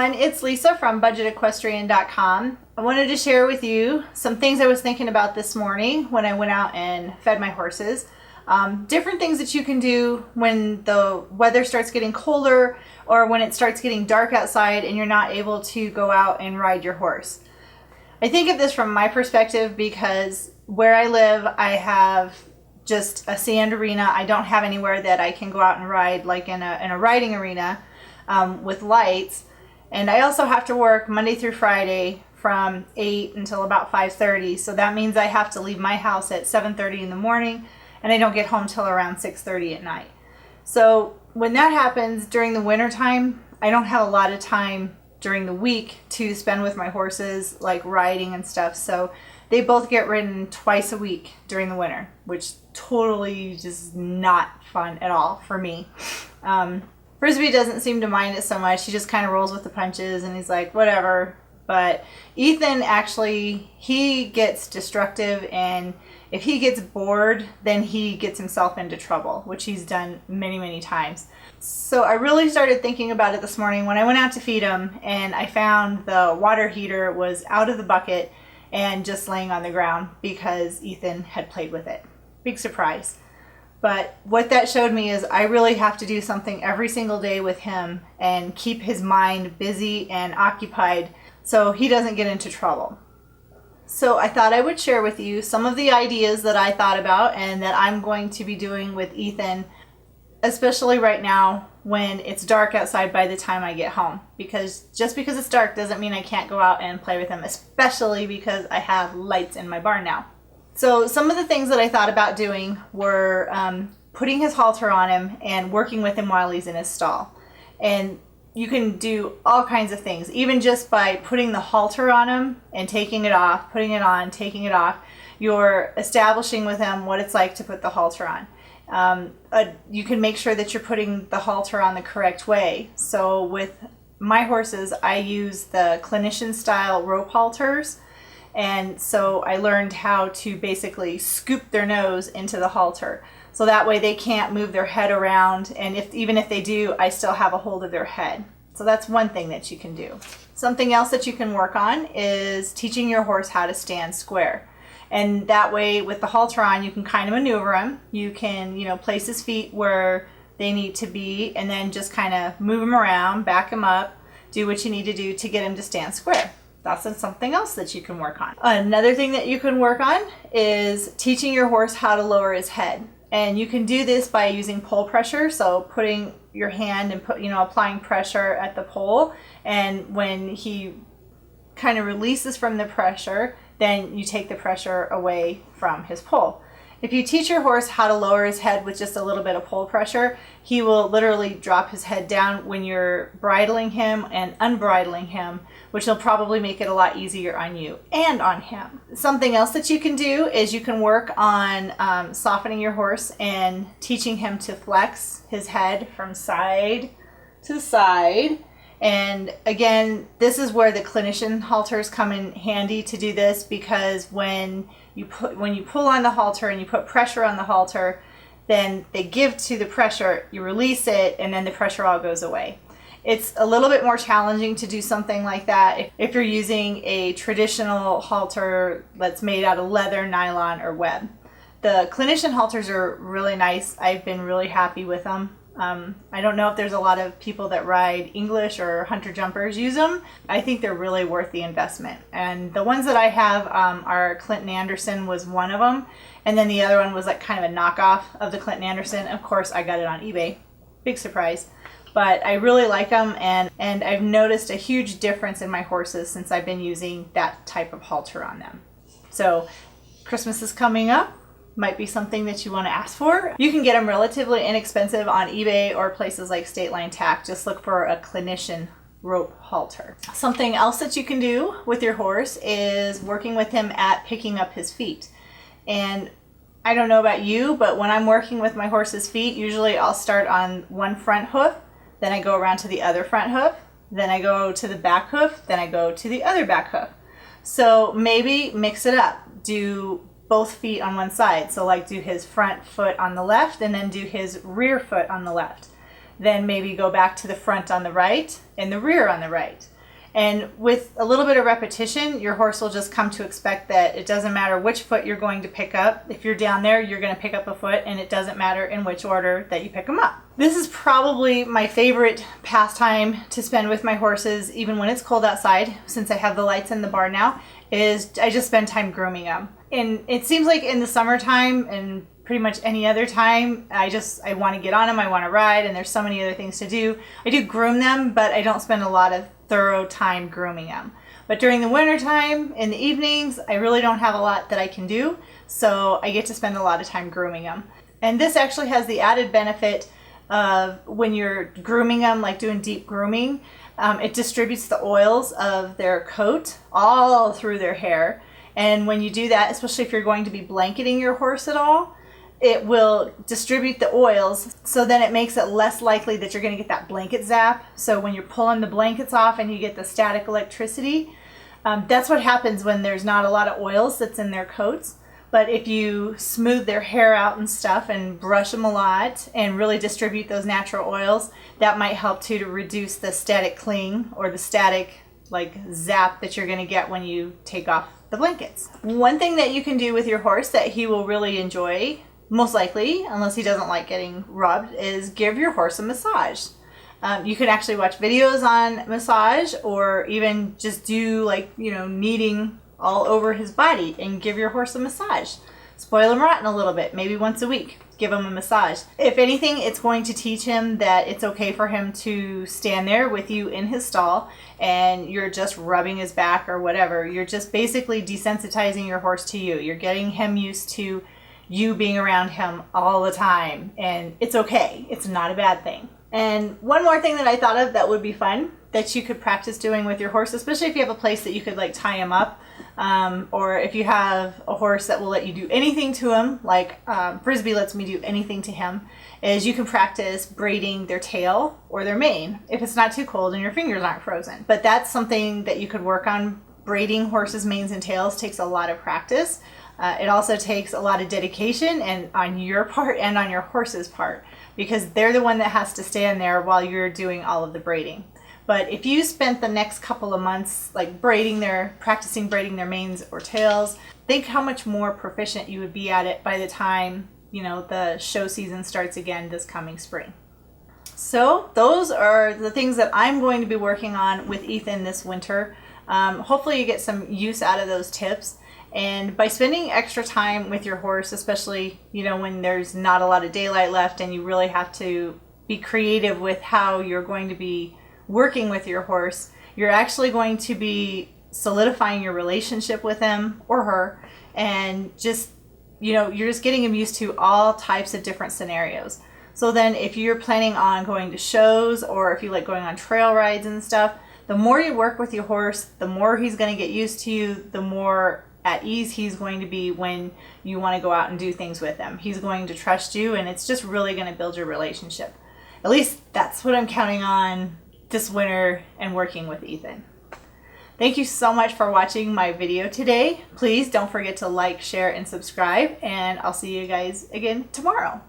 everyone, it's Lisa from budgetequestrian.com. I wanted to share with you some things I was thinking about this morning when I went out and fed my horses. Different things that you can do when the weather starts getting colder or when it starts getting dark outside and you're not able to go out and ride your horse. I think of this from my perspective because where I live, I have just a sand arena. I don't have anywhere that I can go out and ride like in a riding arena with lights. And I also have to work Monday through Friday from 8 until about 5:30. So that means I have to leave my house at 7:30 in the morning and I don't get home till around 6:30 at night. So when that happens during the winter time, I don't have a lot of time during the week to spend with my horses, like riding and stuff. So they both get ridden twice a week during the winter, which totally just not fun at all for me. Frisbee doesn't seem to mind it so much. He just kind of rolls with the punches and he's like, whatever. But Ethan actually, he gets destructive, and if he gets bored, then he gets himself into trouble, which he's done many, many times. So I really started thinking about it this morning when I went out to feed him, and I found the water heater was out of the bucket and just laying on the ground because Ethan had played with it. Big surprise. But what that showed me is I really have to do something every single day with him and keep his mind busy and occupied so he doesn't get into trouble. So I thought I would share with you some of the ideas that I thought about and that I'm going to be doing with Ethan, especially right now when it's dark outside by the time I get home. Because just because it's dark doesn't mean I can't go out and play with him, especially because I have lights in my barn now. So some of the things that I thought about doing were putting his halter on him and working with him while he's in his stall. And you can do all kinds of things, even just by putting the halter on him and taking it off, putting it on, taking it off. You're establishing with him what it's like to put the halter on. You can make sure that you're putting the halter on the correct way. So with my horses, I use the clinician style rope halters. And so I learned how to basically scoop their nose into the halter. So that way they can't move their head around. And even if they do, I still have a hold of their head. So that's one thing that you can do. Something else that you can work on is teaching your horse how to stand square. And that way with the halter on, you can kind of maneuver him. You can, place his feet where they need to be and then just kind of move him around, back him up, do what you need to do to get him to stand square. That's something else that you can work on. Another thing that you can work on is teaching your horse how to lower his head. And you can do this by using pole pressure. So putting your hand and applying pressure at the pole. And when he kind of releases from the pressure, then you take the pressure away from his pole. If you teach your horse how to lower his head with just a little bit of pole pressure, he will literally drop his head down when you're bridling him and unbridling him, which will probably make it a lot easier on you and on him. Something else that you can do is you can work on softening your horse and teaching him to flex his head from side to side. And again, this is where the clinician halters come in handy to do this, because when you pull on the halter and you put pressure on the halter, then they give to the pressure, you release it, and then the pressure all goes away. It's a little bit more challenging to do something like that if you're using a traditional halter that's made out of leather, nylon, or web. The clinician halters are really nice. I've been really happy with them. I don't know if there's a lot of people that ride English or hunter jumpers use them. I think they're really worth the investment. And the ones that I have are Clinton Anderson was one of them. And then the other one was like kind of a knockoff of the Clinton Anderson. Of course, I got it on eBay. Big surprise. But I really like them, and I've noticed a huge difference in my horses since I've been using that type of halter on them. So Christmas is coming up. Might be something that you want to ask for. You can get them relatively inexpensive on eBay or places like State Line Tack. Just look for a clinician rope halter. Something else that you can do with your horse is working with him at picking up his feet. And I don't know about you, but when I'm working with my horse's feet, usually I'll start on one front hoof, then I go around to the other front hoof, then I go to the back hoof, then I go to the other back hoof. So maybe mix it up. Do both feet on one side. So like do his front foot on the left and then do his rear foot on the left. Then maybe go back to the front on the right and the rear on the right. And with a little bit of repetition, your horse will just come to expect that it doesn't matter which foot you're going to pick up. If you're down there, you're going to pick up a foot, and it doesn't matter in which order that you pick them up. This is probably my favorite pastime to spend with my horses, even when it's cold outside, since I have the lights in the barn now, is I just spend time grooming them. And it seems like in the summertime and pretty much any other time, I want to get on them, I want to ride, and there's so many other things to do. I do groom them, but I don't spend a lot of thorough time grooming them. But during the winter time, in the evenings, I really don't have a lot that I can do, so I get to spend a lot of time grooming them. And this actually has the added benefit of when you're grooming them, like doing deep grooming, it distributes the oils of their coat all through their hair. And when you do that, especially if you're going to be blanketing your horse at all, it will distribute the oils, so then it makes it less likely that you're going to get that blanket zap. So when you're pulling the blankets off and you get the static electricity, that's what happens when there's not a lot of oils that's in their coats. But if you smooth their hair out and stuff and brush them a lot and really distribute those natural oils, that might help too to reduce the static cling or the static zap that you're going to get when you take off the blankets. One thing that you can do with your horse that he will really enjoy, most likely, unless he doesn't like getting rubbed, is give your horse a massage. You can actually watch videos on massage, or even just do kneading all over his body and give your horse a massage. Spoil him rotten a little bit, maybe once a week. Give him a massage. If anything, it's going to teach him that it's okay for him to stand there with you in his stall and you're just rubbing his back or whatever. You're just basically desensitizing your horse to you. You're getting him used to you being around him all the time, and it's okay. It's not a bad thing. And one more thing that I thought of that would be fun that you could practice doing with your horse, especially if you have a place that you could tie him up, or if you have a horse that will let you do anything to him, like Frisbee lets me do anything to him, is you can practice braiding their tail or their mane if it's not too cold and your fingers aren't frozen. But that's something that you could work on. Braiding horses' manes and tails takes a lot of practice. It also takes a lot of dedication, and on your part and on your horse's part, because they're the one that has to stand there while you're doing all of the braiding. But if you spent the next couple of months practicing braiding their manes or tails, think how much more proficient you would be at it by the time the show season starts again this coming spring. So those are the things that I'm going to be working on with Ethan this winter. Hopefully you get some use out of those tips. And by spending extra time with your horse, especially, when there's not a lot of daylight left and you really have to be creative with how you're going to be working with your horse, you're actually going to be solidifying your relationship with him or her, and just, you're just getting him used to all types of different scenarios. So then if you're planning on going to shows, or if you like going on trail rides and stuff, the more you work with your horse, the more he's going to get used to you, the more at ease he's going to be when you want to go out and do things with him. He's going to trust you, and it's just really going to build your relationship. At least that's what I'm counting on this winter and working with Ethan. Thank you so much for watching my video today. Please don't forget to like, share, and subscribe, and I'll see you guys again tomorrow.